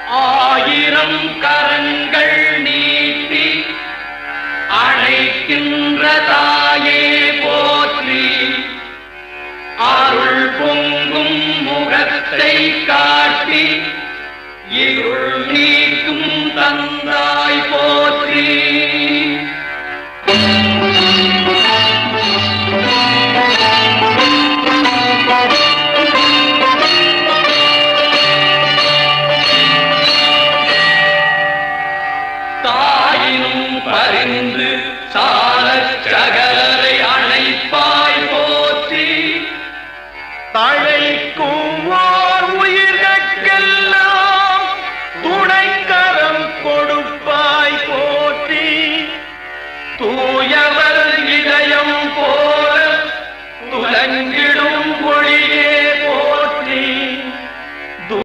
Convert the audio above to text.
ஆயிரம் கரங்கள் நீட்டி அழைக்கின்ற தாயே போற்றி, அருள் பொங்கும் முகத்தை காட்டி இருள் நீக்கும் தந்தாயே